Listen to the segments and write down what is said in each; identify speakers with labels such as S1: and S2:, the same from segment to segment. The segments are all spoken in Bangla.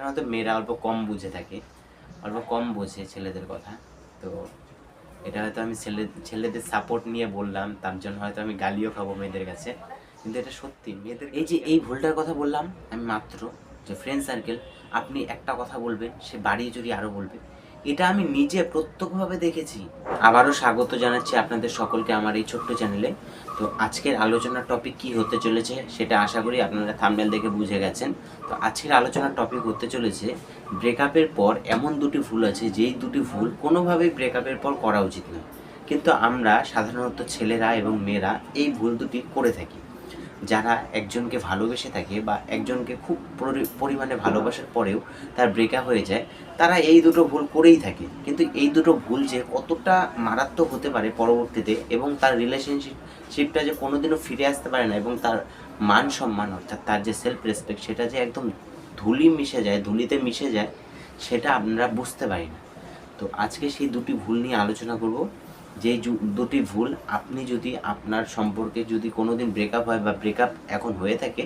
S1: সাধারণত মেয়েরা অল্প কম বুঝে থাকে, অল্প কম বোঝে ছেলেদের কথা। তো এটা হয়তো আমি ছেলেদের সাপোর্ট নিয়ে বললাম, তার জন্য হয়তো আমি গালিও খাবো মেয়েদের কাছে, কিন্তু এটা সত্যি। মেয়েদের এই যে এই ভুলটার কথা বললাম আমি মাত্র, যে ফ্রেন্ড সার্কেল, আপনি একটা কথা বলবেন, সে বাড়িয়ে যদি আরও বলবে, এটা আমি নিজে প্রত্যক্ষভাবে দেখেছি। আবারও স্বাগত জানাচ্ছি আপনাদের সকলকে আমার এই ছোট্ট চ্যানেলে। তো আজকের আলোচনার টপিক কি হতে চলেছে সেটা আশা করি আপনারা থাম্বনেল দেখে বুঝে গেছেন। তো আজকের আলোচনার টপিক হতে চলেছে ব্রেকআপের পর এমন দুটি ভুল আছে যেই দুটি ভুল কোনোভাবেই ব্রেকআপের পর করা উচিত নয়, কিন্তু আমরা সাধারণত ছেলেরা এবং মেয়েরা এই ভুল দুটি করে থাকি। যারা একজনকে ভালোবেসে থাকে বা একজনকে খুব পরিমাণে ভালোবাসার পরেও তার ব্রেকআপ হয়ে যায়, তারা এই দুটো ভুল করেই থাকে। কিন্তু এই দুটো ভুল যে কতটা মারাত্মক হতে পারে পরবর্তীতে, এবং তার রিলেশনশিপটা যে কোনোদিনও ফিরে আসতে পারে না, এবং তার মান সম্মান অর্থাৎ তার যে সেলফ রেসপেক্ট সেটা যে একদম ধুলিতে মিশে যায়, সেটা আপনারা বুঝতে পারি না। তো আজকে সেই দুটি ভুল নিয়ে আলোচনা করব। যেই দুটি ভুল আপনি যদি আপনার সম্পর্কে যদি কোনো দিন ব্রেকআপ হয় বা ব্রেকআপ এখন হয়ে থাকে,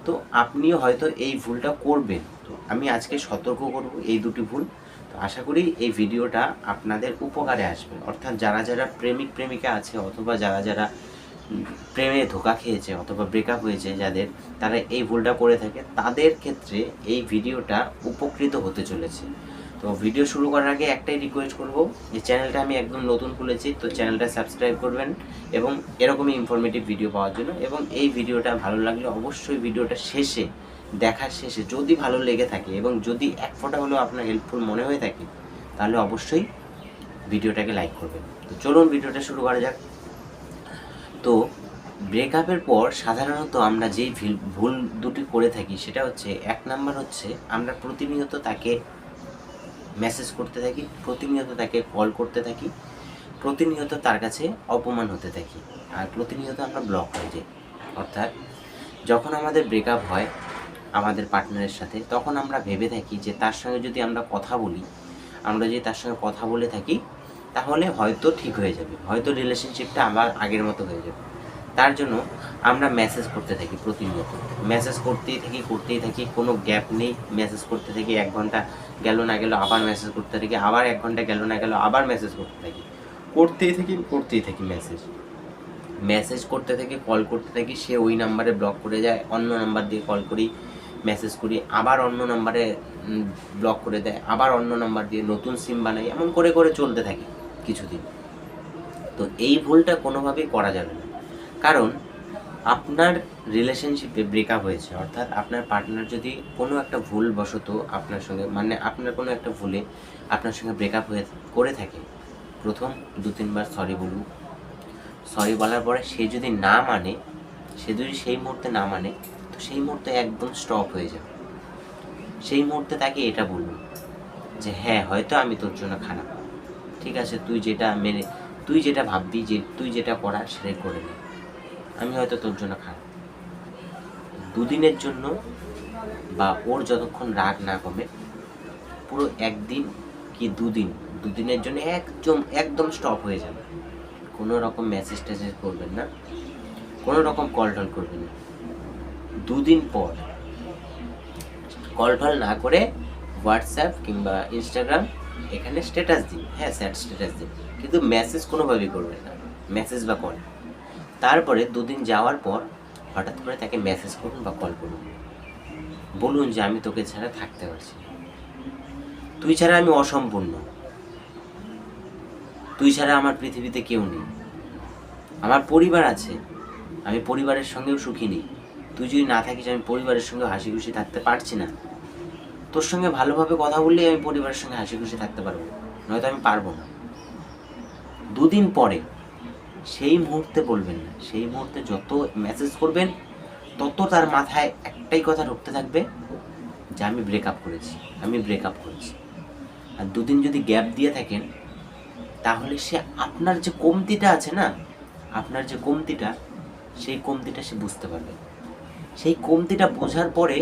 S1: তো আপনিও হয়তো এই ভুলটা করবেন। তো আমি আজকে সতর্ক করব এই দুটি ভুল। তো আশা করি এই ভিডিওটা আপনাদের উপকারে আসবে, অর্থাৎ যারা যারা প্রেমিকা আছে, অথবা যারা যারা প্রেমে ধোঁকা খেয়েছে অথবা ব্রেকআপ হয়েছে যাদের, তারা এই ভুলটা করে থাকে, তাদের ক্ষেত্রে এই ভিডিওটা উপকৃত হতে চলেছে। তো ভিডিও শুরু করার আগে একটাই রিকোয়েস্ট করব, যে চ্যানেলটা আমি একদম নতুন খুলেছি, তো চ্যানেলটা সাবস্ক্রাইব করবেন এবং এরকমই ইনফরমেটিভ ভিডিও পাওয়ার জন্য। এবং এই ভিডিওটা ভালো লাগলে অবশ্যই ভিডিওটা দেখার শেষে যদি ভালো লেগে থাকে এবং যদি এক ফোঁটা হলেও আপনার হেল্পফুল মনে হয়ে থাকে, তাহলে অবশ্যই ভিডিওটাকে লাইক করবেন। তো চলুন ভিডিওটা শুরু করা যাক। তো ব্রেকআপের পর সাধারণত আমরা যেই ভুল দুটি করে থাকি সেটা হচ্ছে, এক নাম্বার হচ্ছে আমরা প্রতিনিয়ত তাকে মেসেজ করতে থাকি, প্রতিনিয়ত তাকে কল করতে থাকি, প্রতিনিয়ত তার কাছে অপমান হতে থাকি, আর প্রতিনিয়ত আমরা ব্লক হয়ে যাই। অর্থাৎ যখন আমাদের ব্রেকআপ হয় আমাদের পার্টনারের সাথে, তখন আমরা ভেবে থাকি যে তার সঙ্গে যদি আমরা কথা বলি, আমরা যদি তার সঙ্গে কথা বলে থাকি, তাহলে হয়তো ঠিক হয়ে যাবে, হয়তো রিলেশনশিপটা আবার আগের মতো হয়ে যাবে। তার জন্য আমরা মেসেজ করতে থাকি, প্রতিনিয়ত মেসেজ করতেই থাকি, কোনো গ্যাপ নেই, মেসেজ করতে থাকি। 1 ঘন্টা গেল না গেল আবার মেসেজ করতে থাকি, আবার 1 ঘন্টা গেল না গেল আবার মেসেজ করতেই থাকি মেসেজ করতে থাকি, কল করতে থাকি। সে ওই নাম্বারে ব্লক করে যায়, অন্য নাম্বার দিয়ে কল করি, মেসেজ করি, আবার অন্য নাম্বারে ব্লক করে দেয়, আবার অন্য নাম্বার দিয়ে নতুন সিম বানাই, এমন করে করে চলতে থাকে কিছুদিন। তো এই ভুলটা কোনোভাবেই করা যাবে না, কারণ আপনার রিলেশনশিপে ব্রেকআপ হয়েছে, অর্থাৎ আপনার পার্টনার যদি কোনো একটা ভুলবশত আপনার সঙ্গে, মানে আপনার কোনো একটা ভুলে আপনার সঙ্গে ব্রেকআপ করে থাকে, প্রথম 2-3 বার সরি বলুন। সরি বলার পরে সে যদি সেই মুহূর্তে না মানে, তো সেই মুহূর্তে একদম স্টপ হয়ে যাবে। সেই মুহূর্তে তাকে এটা বলুন যে হ্যাঁ, হয়তো আমি তোর জন্য খারাপ, ঠিক আছে, তুই যেটা ভাববি, যে তুই যেটা করার সেটাই করে নে, আমি হয়তো তোর জন্য খারাপ। 2 দিনের জন্য বা ওর যতক্ষণ রাগ না কমে, পুরো 1 দিন কি 2 দিন, 2 দিনের জন্য একদম স্টপ হয়ে যাবে। কোনো রকম মেসেজ টেসেজ করবেন না, কোনো রকম কল টল করবেন না। 2 দিন পর কল টল না করে হোয়াটসঅ্যাপ কিংবা ইনস্টাগ্রাম এখানে স্ট্যাটাস দিন, হ্যাঁ স্যাড স্ট্যাটাস দিন, কিন্তু মেসেজ কোনোভাবেই করবেন না, মেসেজ বা কল। তারপরে 2 দিন যাওয়ার পর হঠাৎ করে তাকে মেসেজ করুন বা কল করুন, বলুন যে আমি তোকে ছাড়া থাকতে পারছি না, তুই ছাড়া আমি অসম্পূর্ণ, তুই ছাড়া আমার পৃথিবীতে কেউ নেই, আমার পরিবার আছে, আমি পরিবারের সঙ্গেও সুখী নেই, তুই যদি না থাকিস আমি পরিবারের সঙ্গে হাসি খুশি থাকতে পারছি না, তোর সঙ্গে ভালোভাবে কথা বললেই আমি পরিবারের সঙ্গে হাসি খুশি থাকতে পারবো, নয়তো আমি পারবো না। 2 দিন পরে সেই মুহূর্তে বলবেন না, সেই মুহূর্তে যত মেসেজ করবেন তত তার মাথায় একটাই কথা ঢুকতে থাকবে যে আমি ব্রেকআপ করেছি। আর 2 দিন যদি গ্যাপ দিয়ে থাকেন, তাহলে সে আপনার যে কমতিটা আছে না, সেই কমতিটা সে বুঝতে পারবে। সেই কমতিটা বোঝার পরে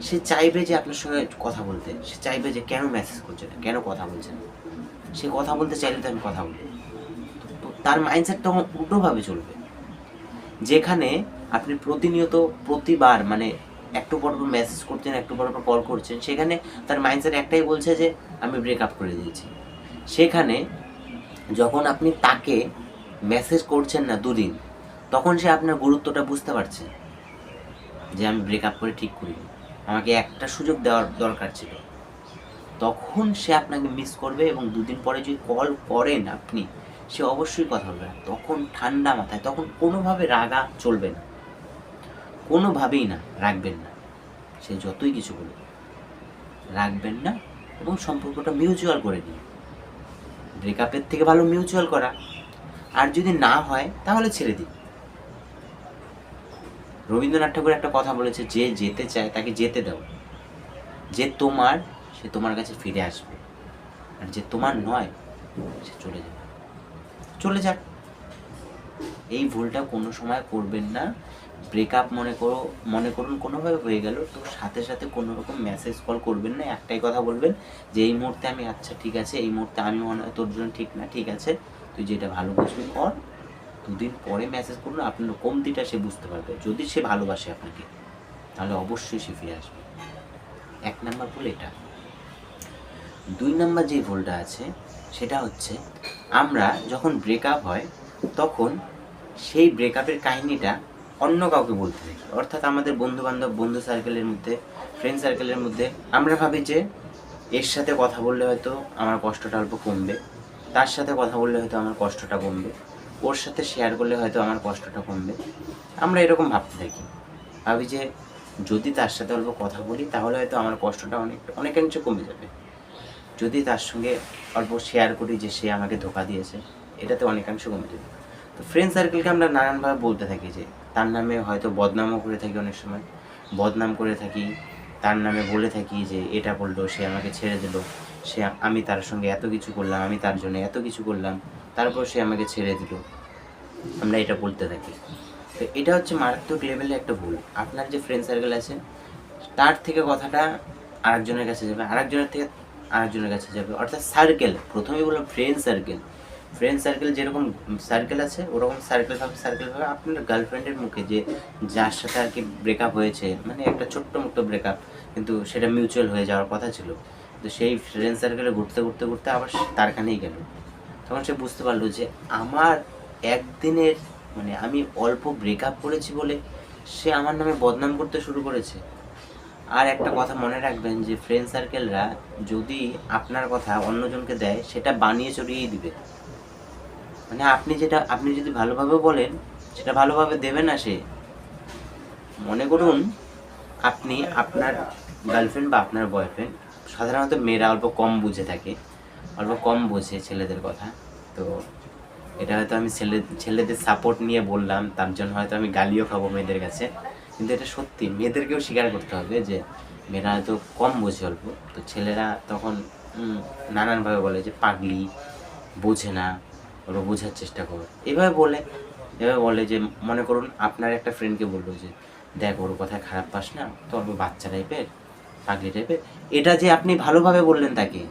S1: সে চাইবে যে আপনার সঙ্গে কথা বলতে, সে চাইবে যে কেন মেসেজ করছে না, কেন কথা বলছে না, সে কথা বলতে চাইলে তো আমি কথা বলবো। তো তার মাইন্ডসেট তখন উল্টোভাবে চলবে, যেখানে আপনি প্রতিনিয়ত প্রতিবার, মানে একটু পর পর মেসেজ করছেন, একটু পর পর কল করছেন, সেখানে তার মাইন্ডসেট একটাই বলছে যে আমি ব্রেকআপ করে দিয়েছি। সেখানে যখন আপনি তাকে মেসেজ করছেন না দুদিন, তখন সে আপনার গুরুত্বটা বুঝতে পারছে যে আমি ব্রেকআপ করে ঠিক করিনি, আমাকে একটা সুযোগ দেওয়ার দরকার ছিল। তখন সে আপনাকে মিস করবে এবং দুদিন পরে যদি কল করেন আপনি, সে অবশ্যই কথা বলবে। তখন ঠান্ডা মাথায়, তখন কোনোভাবে রাগা চলবে না, কোনোভাবেই না, রাখবেন না। সে যতই কিছু বলুক রাখবেন না এবং সম্পর্কটা মিউচুয়াল করে নিন। ব্রেকআপের থেকে ভালো মিউচুয়াল করা। আর যদি না হয় তাহলে ছেড়ে দিন। রবীন্দ্রনাথ ঠাকুর একটা কথা বলেছে, যে যেতে চায় তাকে যেতে দাও, যে তোমার সে তোমার কাছে ফিরে আসবে, আর যে তোমার নয় সে চলে যাবে, চলে যাক। এই ভুলটা কোনো সময় করবেন না। ব্রেকআপ মনে করুন কোনোভাবে হয়ে গেল, তো সাথে সাথে কোনো রকম মেসেজ কল করবেন না। একটাই কথা বলবেন যে এই মুহূর্তে আমি আচ্ছা ঠিক আছে, এই মুহূর্তে আমি মনে হয় তোর জন্য ঠিক না, ঠিক আছে তুই যেটা ভালো বুঝবি কর। দুদিন পরে মেসেজ করুন, আপনার কমতিটা সে বুঝতে পারবে। যদি সে ভালোবাসে আপনাকে তাহলে অবশ্যই সে ফিরে আসবে। 1 নাম্বার ভুল এটা। 2 নাম্বার যে ভুলটা আছে সেটা হচ্ছে, আমরা যখন ব্রেকআপ হয় তখন সেই ব্রেকআপের কাহিনীটা অন্য কাউকে বলতে থাকি। অর্থাৎ আমাদের বন্ধুবান্ধব, বন্ধু সার্কেলের মধ্যে, ফ্রেন্ড সার্কেলের মধ্যে আমরা ভাবি যে এর সাথে কথা বললে হয়তো আমার কষ্টটা অল্প কমবে, তার সাথে কথা বললে হয়তো আমার কষ্টটা কমবে, ওর সাথে শেয়ার করলে হয়তো আমার কষ্টটা কমবে। আমরা এরকম ভাবতে থাকি, ভাবি যে যদি তার সাথে অল্প কথা বলি তাহলে হয়তো আমার কষ্টটা অনেকাংশে কমে যাবে। যদি তার সঙ্গে অল্প শেয়ার করি যে সে আমাকে ধোঁকা দিয়েছে, এটাতে অনেকাংশ কমে যাবে। তো ফ্রেন্ড সার্কেলকে আমরা নানানভাবে বলতে থাকি, যে তার নামে হয়তো বদনামও করে থাকি, অনেক সময় বদনাম করে থাকি, তার নামে বলে থাকি যে এটা বললো, সে আমাকে ছেড়ে দিল, আমি তার সঙ্গে এত কিছু করলাম, আমি তার জন্য এত কিছু করলাম, তারপর সে আমাকে ছেড়ে দিল, আমরা এটা বলতে থাকি। তো এটা হচ্ছে মারাত্মক লেভেলে একটা ভুল। আপনার যে ফ্রেন্ড সার্কেল আছে তার থেকে কথাটা আরেকজনের কাছে যাবে, আরেকজনের থেকে আরেকজনের কাছে যাবে, অর্থাৎ সার্কেল। প্রথমেই বললাম ফ্রেন্ড সার্কেল যেরকম সার্কেল আছে ওরকম সার্কেল ভাবে আপনার গার্লফ্রেন্ডের মুখে, যে যার সাথে আর কি ব্রেকআপ হয়েছে, মানে একটা ছোট্ট মোটো ব্রেকআপ, কিন্তু সেটা মিউচুয়াল হয়ে যাওয়ার কথা ছিল, তো সেই ফ্রেন্ড সার্কেলে ঘুরতে ঘুরতে ঘুরতে আবার তার কানেই গেল। তখন সে বুঝতে পারলো যে আমার একদিনের, মানে আমি অল্প ব্রেকআপ করেছি বলে সে আমার নামে বদনাম করতে শুরু করেছে। আর একটা কথা মনে রাখবেন যে ফ্রেন্ড সার্কেলরা যদি আপনার কথা অন্যজনকে দেয়, সেটা বানিয়ে চড়িয়েই দিবে। মানে আপনি যদি ভালোভাবে বলেন, সেটা ভালোভাবে দেবে না সে। মনে করুন আপনি আপনার গার্লফ্রেন্ড বা আপনার বয়ফ্রেন্ড, সাধারণত মেয়েরা অল্প কম বুঝে থাকে, অল্প কম বোঝে ছেলেদের কথা। তো এটা হয়তো আমি ছেলেদের সাপোর্ট নিয়ে বললাম, তার জন্য হয়তো আমি গালিও খাবো মেয়েদের কাছে, কিন্তু এটা সত্যি। মেয়েদেরকেও স্বীকার করতে হবে যে মেয়েরা হয়তো কম বোঝে অল্প, তো ছেলেরা তখন নানানভাবে বলে যে পাগলি, বোঝে না, ওরা বোঝার চেষ্টা করো, এভাবে বলে যে মনে করুন আপনার একটা ফ্রেন্ডকে বললো যে দেখ ওর কথায় খারাপ পাস না, তো অল্প বাচ্চা টাইপের, পাগলি টাইপের। এটা যে আপনি ভালোভাবে বললেন তাকে,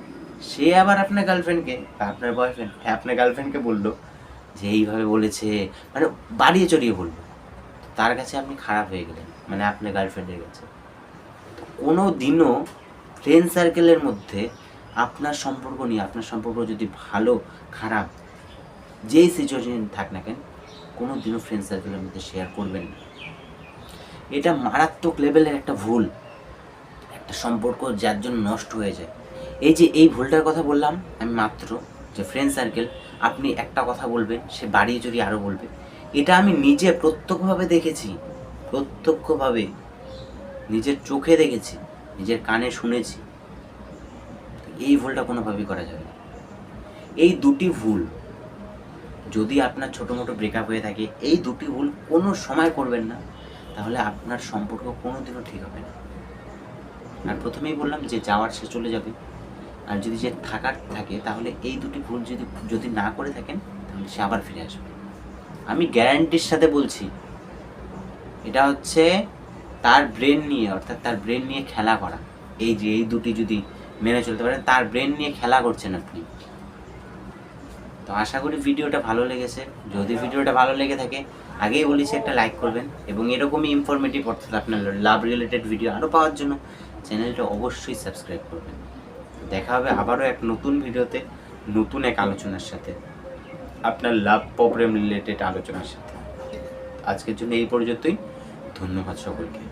S1: সে আবার আপনার গার্লফ্রেন্ডকে বা আপনার বয়ফ্রেন্ড আপনার গার্লফ্রেন্ডকে বললো যে এইভাবে বলেছে, মানে বাড়িয়ে চড়িয়ে বললো, তার কাছে আপনি খারাপ হয়ে গেলেন, মানে আপনার গার্লফ্রেন্ডের কাছে। তো কোনো দিনও ফ্রেন্ড সার্কেলের মধ্যে আপনার সম্পর্ক যদি ভালো খারাপ যেই সিচুয়েশন থাক না কেন, কোনো দিনও ফ্রেন্ড সার্কেলের মধ্যে শেয়ার করবেন না। এটা মারাত্মক লেভেলের একটা ভুল, একটা সম্পর্ক যার জন্য নষ্ট হয়ে যায়। এই ভুলটার কথা বললাম আমি মাত্র, যে ফ্রেন্ড সার্কেল আপনি একটা কথা বলবেন, সে বাড়িয়ে যদি আরও বলবে। এটা আমি নিজে প্রত্যক্ষভাবে দেখেছি, নিজের চোখে দেখেছি, নিজের কানে শুনেছি। এই ভুলটা কোনোভাবেই করা যাবে না। এই দুটি ভুল, যদি আপনার ছোটো মোটো ব্রেকআপ হয়ে থাকে, এই দুটি ভুল কোনো সময় করবেন না, তাহলে আপনার সম্পর্ক কোনোদিনও ঠিক হবে না। আর প্রথমেই বললাম যে যাওয়ার সে চলে যাবে, আর যদি যে থাকার থাকে তাহলে এই দুটি ভুল যদি না করে থাকেন তাহলে সে আবার ফিরে আসবে। আমি গ্যারান্টির সাথে বলছি। এটা হচ্ছে তার ব্রেন নিয়ে, অর্থাৎ তার ব্রেন নিয়ে খেলা করা। এই দুটি যদি মেনে চলতে পারেন, তার ব্রেন নিয়ে খেলা করছেন আপনি। তো আশা করি ভিডিওটা ভালো লেগেছে। যদি ভিডিওটা ভালো লেগে থাকে আগেই বলেছি একটা লাইক করবেন, এবং এরকমই ইনফরমেটিভ অর্থাৎ আপনার লাভ রিলেটেড ভিডিও আরও পাওয়ার জন্য চ্যানেলটা অবশ্যই সাবস্ক্রাইব করবেন। দেখা হবে আবারও এক নতুন ভিডিওতে, নতুন এক আলোচনার সাথে, আপনার লাভ প্রবলেম রিলেটেড আলোচনার সাথে। আজকের জন্য এই পর্যন্তই। ধন্যবাদ সকলকে।